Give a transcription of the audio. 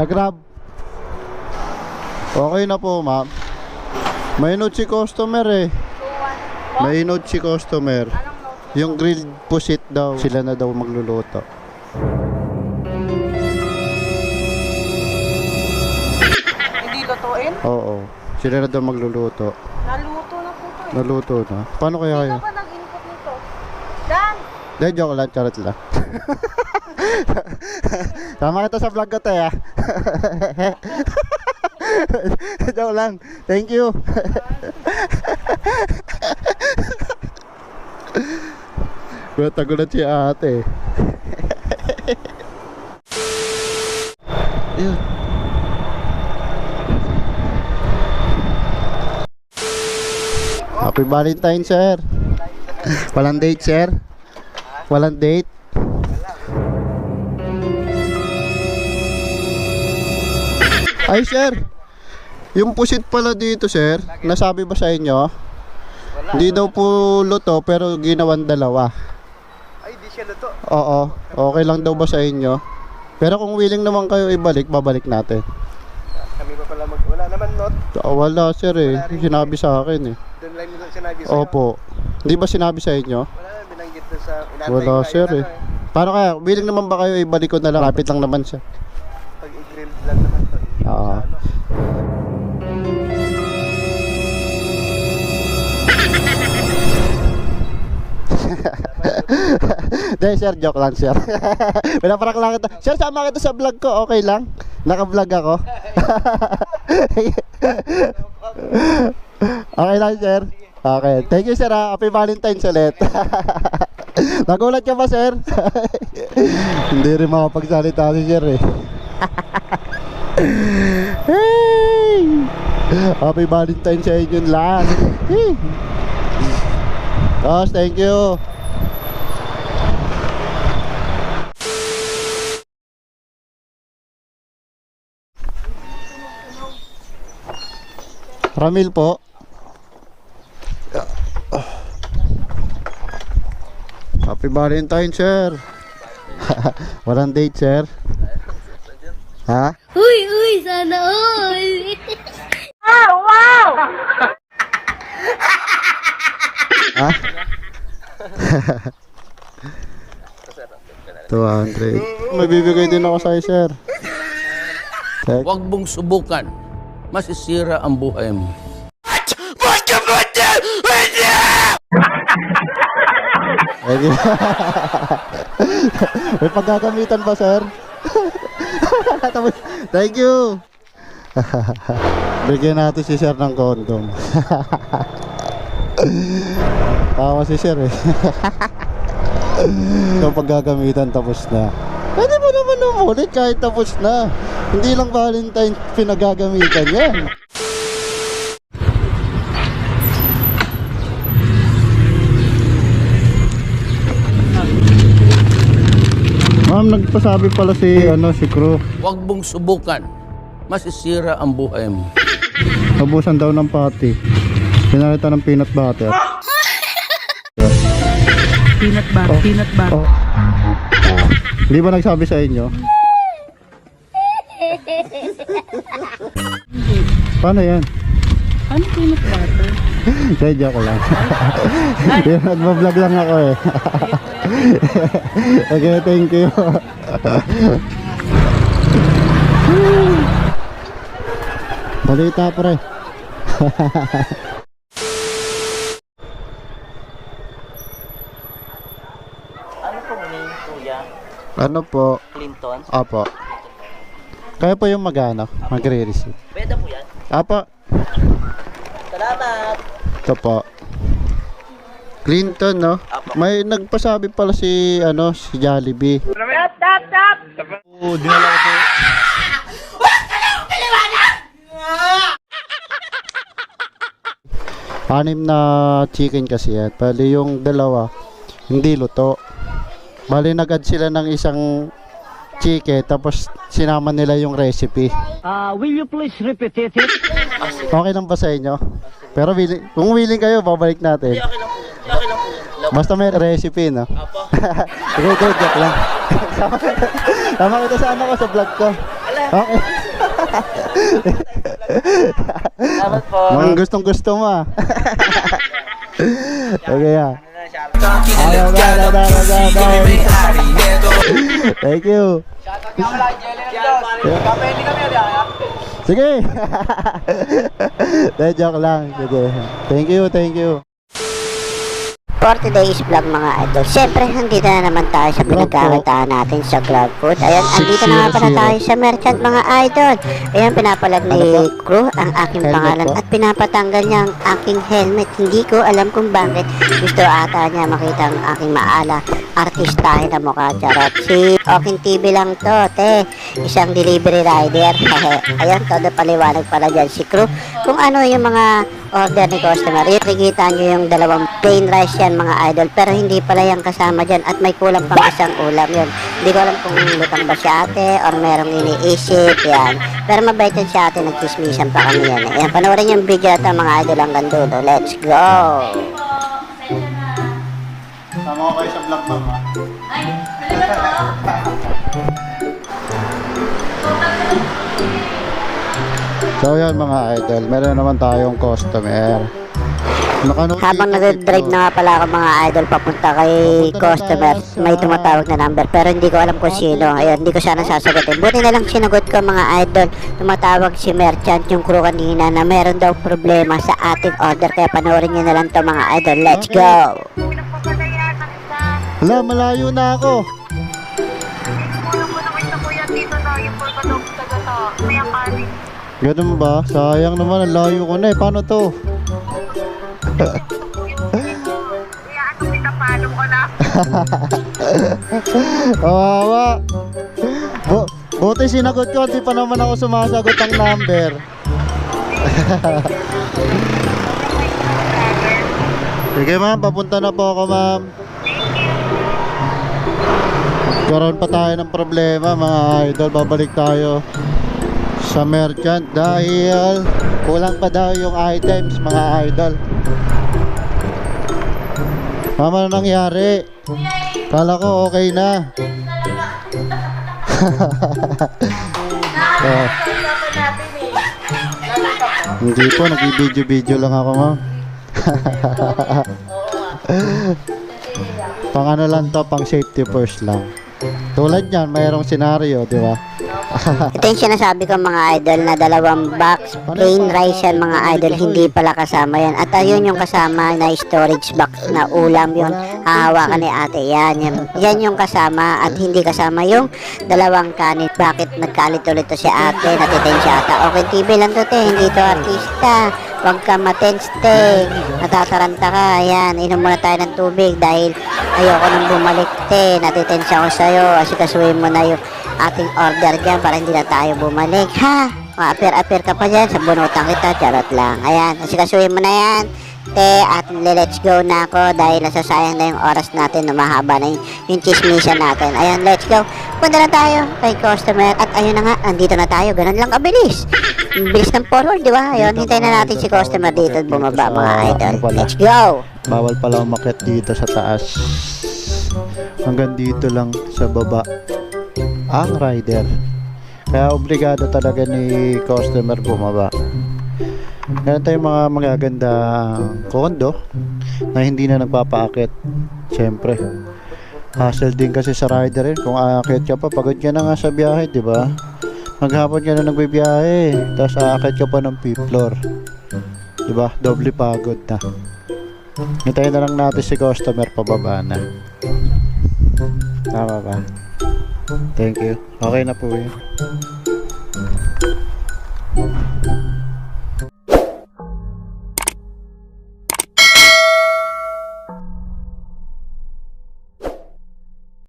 Sa Grab. Okay na po, ma'am. May note si customer eh. May note si customer. Yung grilled pusit daw, sila na daw magluluto. Hindi lutuin? Oo, sila na daw magluluto. Naluto na po ito eh. Naluto na. Paano kaya kayo? Sino ba nag-input nito? Dan! Dahil joke lang, charot lang. Tama kita sa vlog ko tayo ah. Joke lang. Thank you. Tagulat si ate. Yun. Happy Valentine, sir. Walang date, sir. Walang date. Ay, sir. Yung pusit pala dito, sir. Nasabi ba sa inyo? Hindi daw po luto, pero ginawan dalawa. Ay, di siya luto. Oo. Okay lang daw ba sa inyo? Pero kung willing naman kayo ibalik, babalik natin. Kami pa pala wala naman not. Wala, sir eh. Sinabi sa akin eh. Doon lang nila sinabi sa'yo. Opo. Hindi ba sinabi sa inyo? Wala na, binanggit doon sa inantay Wala, ko sir ngayon, eh. Paano kaya? Willing naman ba kayo ibalik ko na lang? Lapit lang naman siya. Pag i-grill lang naman to. Oo. Dahil sir, joke lang sir. Pinaparak lang kita. Sir, sama kita sa vlog ko, okay lang? Naka-vlog ako. Okay lang sir. Okay, thank you sir ha. Happy Valentine's ulit. Nagulat ka ba sir? Hindi rin makapagsalita si sir eh. Hey! Happy Valentine's sa inyong lahat. Hey! Boss, thank you. Ramil po. Happy Valentine, sir. Walang date, sir. Ha? Uy, uy, sana all. Wow! Ha? 200. May bibigay din ako sa'yo, sir. Check. Huwag mong subukan. Masisira ang buhay mo. Ready? May paggagamitan ba, sir? Thank you. Bigyan natin si sir ng condom. Tawa si sir eh. Ito paggagamitan tapos na. Pwede mo naman umulit kahit tapos na. Hindi lang Valentine pinagagamitan yan. Ma'am, nagpasabi pala si si crew. Huwag mong subukan. Masisira ang buhay mo. Nabusan daw ng pati. Pinalita ng peanut butter. Peanut butter, peanut butter. Oh. Hindi ba nagsabi sa inyo? Paano yan? Ano peanut butter? Kaya joke lang. Nagbablog lang ako eh. Okay, thank you. Balita pre. Ano po name, kuya? Ano po? Clinton? Apo. Kaya po yung magre-receive. Beda po yan. Apo. Salamat! Ito po. Clinton, no? May nagpasabi pala si si Jollibee. Oo, dinala ko po. Anim na chicken kasi yan. Bali yung dalawa, hindi luto. Bali nag-add sila ng isang chicken, tapos sinama nila yung recipe. Will you please repeat it? Okay lang ba sa inyo? Pero kung willing kayo, babalik natin. Okay lang po. Okay lang po. Basta may recipe, no? Apo. Okay, joke lang. Tama kita sa ko sa vlog ko. Ala, Okay. Salamat po. Mga gustong gusto mo ah. Okay ah. Thank you. Sige. Joke lang. Sige. Thank you, thank you. For today's vlog mga idol, syempre nandito na naman tayo sa pinagkakataan natin sa Grab Food. Ayan, andito na nga pala tayo sa merchant mga idol. Ayan, pinapalag ni crew ang aking pangalan at pinapatanggal niya ang aking helmet. Hindi ko alam kung bakit. Gusto ata niya makita ang aking maala artistahin na mukha, charot. Si Oking TV lang to, te. Isang delivery rider. Ayan, todo paliwanag pala dyan si crew. Kung ano yung mga order ni customer. Nakikita nyo yung dalawang plain rice yan mga idol, pero hindi pala yung kasama dyan at may kulang pang isang ulam yun. Hindi ko alam kung lutang ba si ate or merong iniisip yan. Pero mabait yan si ate, nagchismisan pa kami yan. Ayan, panoorin yung video ito mga idol hanggang dulo. Let's go! Sama ko kayo sa vlog mama. So yan mga idol, meron naman tayong customer. Habang nag-drive na nga pala ako mga idol papunta kay customer, may tumatawag na number pero hindi ko alam kung sino. Ayun, hindi ko sana sasagutin. Buti na lang sinagot ko mga idol. Tumatawag si merchant, yung crew kanina, na meron daw problema sa ating order. Kaya panoorin nyo na lang to mga idol. Let's go! Hala, malayo na ako. Ganun ba? Sayang naman, ang layo ko na eh. Paano to? Kawawa. Buti sinagot ko, di pa naman ako sumasagot ang number. Sige ma'am, papunta na po ako ma'am. Karoon pa tayo ng problema mga idol. Babalik tayo sa merchant dahil kulang pa daw yung items mga idol. Ano nangyari? Kala ko okay na. Hindi po, nag-video lang ako ma'am. Pang ano lang to, pang safety first lang. Tulad yan, mayroong senaryo, di ba? Ito yung sinasabi ko mga idol na dalawang box plain rice yan mga idol, hindi pala kasama yan. At ayun yung kasama na storage box na ulam yun, hahawakan ni ate. Yan yung kasama at hindi kasama yung dalawang kanin. Bakit nagkalit ulit to si ate, natitensya ata. Okay TV lang to te, hindi to artista. Huwag ka matense te, natataranta ka. Ayan, inom muna tayo ng tubig dahil ayoko nang bumalik te, natitensya ko sa'yo. Asikasuhin mo na yung ating order dyan para hindi na tayo bumalik ha. Ma-appear ka pa dyan, sabunutan kita, charot lang. Ayan, asikasuhin mo na yan te, at let's go na ako dahil nasasayang na yung oras natin na mahaba na yung chismisan natin. Ayan, let's go. Punta na tayo kay customer at ayun na nga, nandito na tayo. Ganun lang kabilis. Bilis ng forward, di ba? Ayun, hintayin na natin si customer dito at bumaba mga idol. Let's go! Bawal pala umakyat dito sa taas. Hanggang dito lang sa baba ang rider. Kaya obligado talaga ni customer bumaba. Meron tayong mga magagandang kondo na hindi na nagpapaakit. Siyempre, hassle din kasi sa rider kung aakit ka pa, pagod ka na nga sa biyahe, di ba? Maghapon ka na nagbibiyahe, tapos aakit ka pa ng fifth floor, di ba? Doble pagod na. Hintayin na lang natin si customer pababa na. Tama ba? Thank you. Okay na po yun.